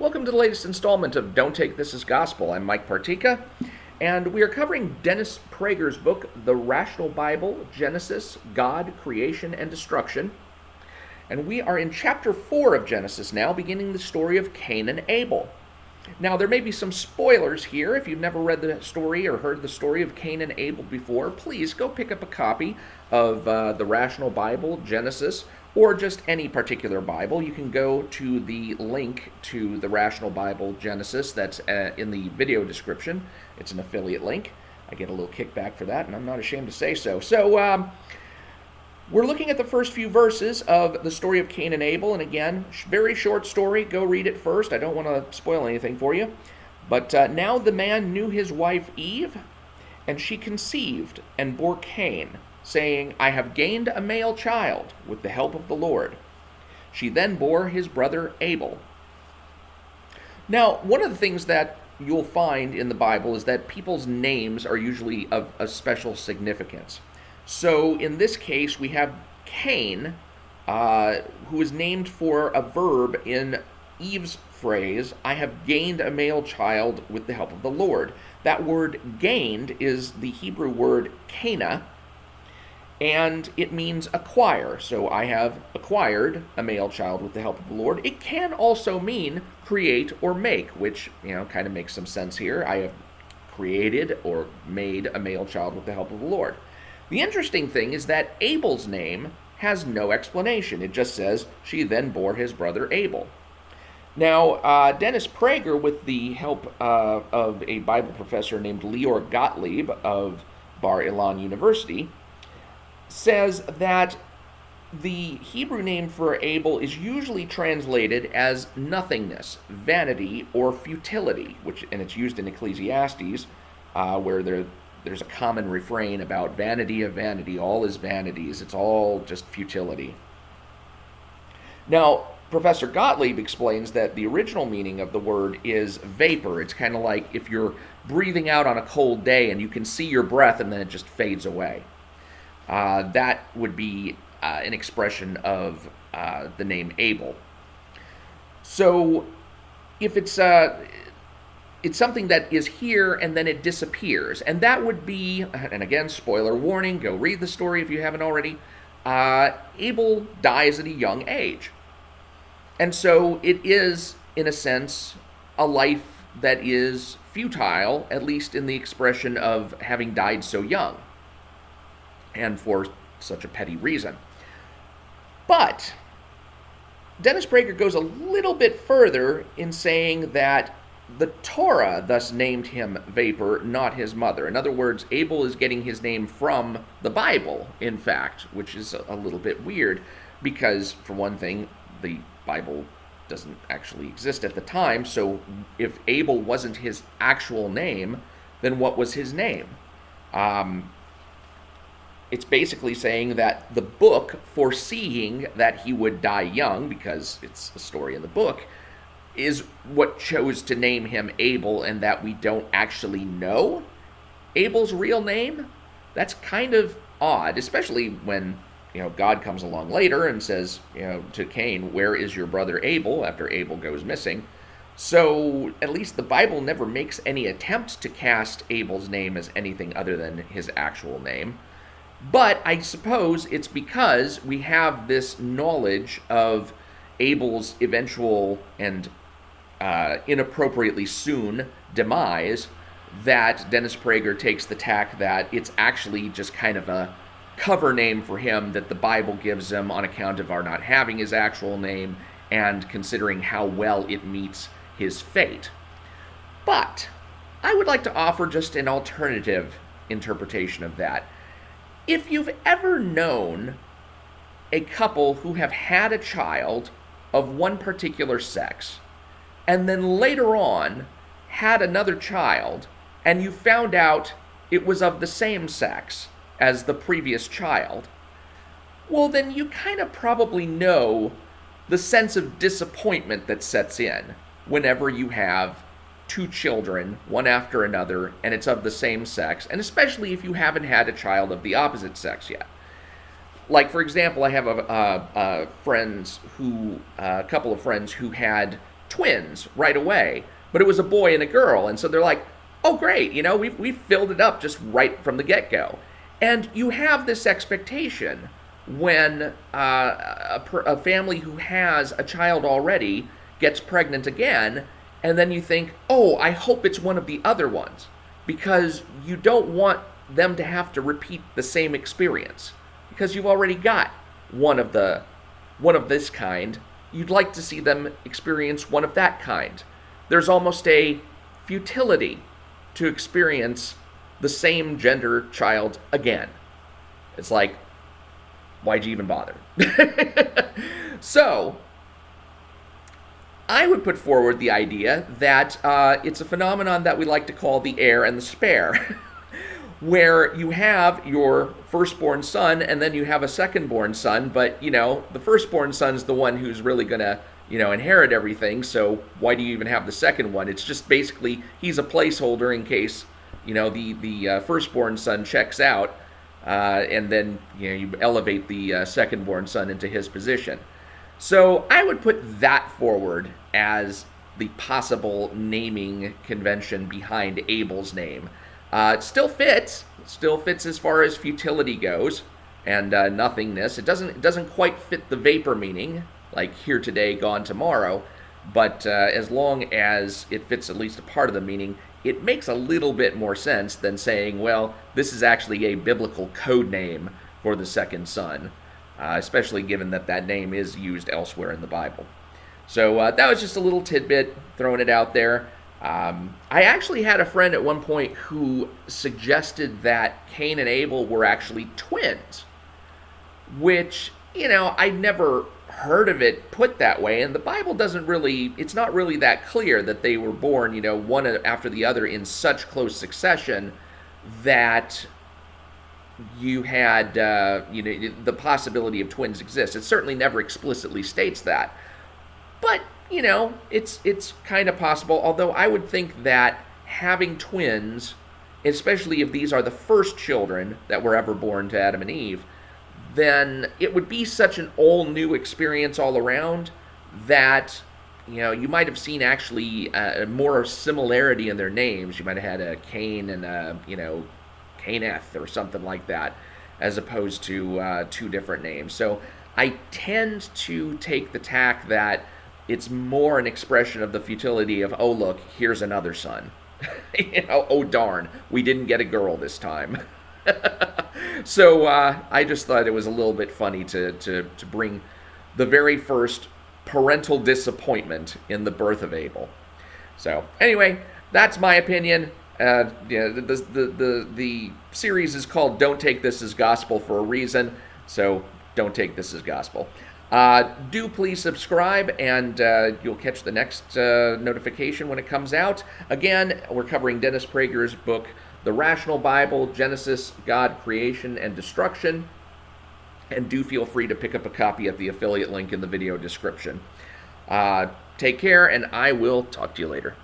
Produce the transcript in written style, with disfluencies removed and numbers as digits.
Welcome to the latest installment of Don't Take This as Gospel. I'm Mike Partika, and we are covering Dennis Prager's book, The Rational Bible, Genesis, God, Creation, and Destruction. And we are in chapter 4 of Genesis now, beginning the story of Cain and Abel. Now, there may be some spoilers here. If you've never read the story or heard the story of Cain and Abel before, please go pick up a copy of the Rational Bible, Genesis, or just any particular Bible. You can go to the link to the Rational Bible, Genesis, that's in the video description. It's an affiliate link. I get a little kickback for that, and I'm not ashamed to say so. We're looking at the first few verses of the story of Cain and Abel, and again, very short story. Go read it first. I don't want to spoil anything for you. But now the man knew his wife Eve, and she conceived and bore Cain, saying, I have gained a male child with the help of the Lord. She then bore his brother Abel. Now, one of the things that you'll find in the Bible is that people's names are usually of a special significance. So in this case, we have Cain, who is named for a verb in Eve's phrase, I have gained a male child with the help of the Lord. That word gained is the Hebrew word kana, and it means acquire. So I have acquired a male child with the help of the Lord. It can also mean create or make, which, kind of makes some sense here. I have created or made a male child with the help of the Lord. The interesting thing is that Abel's name has no explanation. It just says, she then bore his brother Abel. Now, Dennis Prager, with the help of a Bible professor named Leor Gottlieb of Bar Ilan University, says that the Hebrew name for Abel is usually translated as nothingness, vanity, or futility, and it's used in Ecclesiastes, where there's a common refrain about vanity of vanity, all is vanities, it's all just futility. Now, Professor Gottlieb explains that the original meaning of the word is vapor. It's kind of like if you're breathing out on a cold day and you can see your breath and then it just fades away. That would be an expression of the name Abel. So if it's something that is here and then it disappears, and that would be, and again, spoiler warning, go read the story if you haven't already, Abel dies at a young age. And so it is, in a sense, a life that is futile, at least in the expression of having died so young, and for such a petty reason. But Dennis Prager goes a little bit further in saying that the Torah thus named him vapor, not his mother. In other words, Abel is getting his name from the Bible, in fact, which is a little bit weird because, for one thing, the Bible doesn't actually exist at the time, so if Abel wasn't his actual name, then what was his name? It's basically saying that the book, foreseeing that he would die young, because it's a story in the book, is what chose to name him Abel, and that we don't actually know Abel's real name. That's kind of odd, especially when God comes along later and says to Cain, where is your brother Abel, after Abel goes missing. So at least the Bible never makes any attempt to cast Abel's name as anything other than his actual name. But I suppose it's because we have this knowledge of Abel's eventual and inappropriately soon demise that Dennis Prager takes the tack that it's actually just kind of a cover name for him that the Bible gives him on account of our not having his actual name and considering how well it meets his fate. But I would like to offer just an alternative interpretation of that. If you've ever known a couple who have had a child of one particular sex, and then later on had another child, and you found out it was of the same sex as the previous child, well, then you kind of probably know the sense of disappointment that sets in whenever you have two children, one after another, and it's of the same sex, and especially if you haven't had a child of the opposite sex yet. Like, for example, I have a couple of friends who had twins right away, but it was a boy and a girl, and so they're like, oh great, we've filled it up just right from the get-go. And you have this expectation when a family who has a child already gets pregnant again, and then you think, oh, I hope it's one of the other ones, because you don't want them to have to repeat the same experience, because you've already got one of this kind. You'd like to see them experience one of that kind. There's almost a futility to experience the same gender child again. It's like, why'd you even bother? So, I would put forward the idea that it's a phenomenon that we like to call the heir and the spare, where you have your firstborn son and then you have a secondborn son, but, the firstborn son's the one who's really going to, inherit everything, so why do you even have the second one? It's just basically he's a placeholder in case, the firstborn son checks out, and then, you elevate the secondborn son into his position. So I would put that forward as the possible naming convention behind Abel's name. It still fits as far as futility goes, and nothingness. It doesn't quite fit the vapor meaning, like here today, gone tomorrow, but as long as it fits at least a part of the meaning, it makes a little bit more sense than saying, well, this is actually a biblical code name for the second son, especially given that name is used elsewhere in the Bible. So that was just a little tidbit, throwing it out there. I actually had a friend at one point who suggested that Cain and Abel were actually twins, which, I'd never heard of it put that way, and the Bible it's not really that clear that they were born, one after the other in such close succession that you had, the possibility of twins exists. It certainly never explicitly states that. But, it's kind of possible, although I would think that having twins, especially if these are the first children that were ever born to Adam and Eve, then it would be such an all-new experience all around that, you might have seen actually more similarity in their names. You might have had a Cain and a, Caineth or something like that, as opposed to two different names. So I tend to take the tack that it's more an expression of the futility of, oh, look, here's another son. Oh, darn, we didn't get a girl this time. So I just thought it was a little bit funny to bring the very first parental disappointment in the birth of Abel. So anyway, that's my opinion. The series is called Don't Take This as Gospel for a reason, so don't take this as gospel. Do please subscribe, and you'll catch the next notification when it comes out. Again, we're covering Dennis Prager's book, The Rational Bible, Genesis, God, Creation, and Destruction. And do feel free to pick up a copy at the affiliate link in the video description. Take care, and I will talk to you later.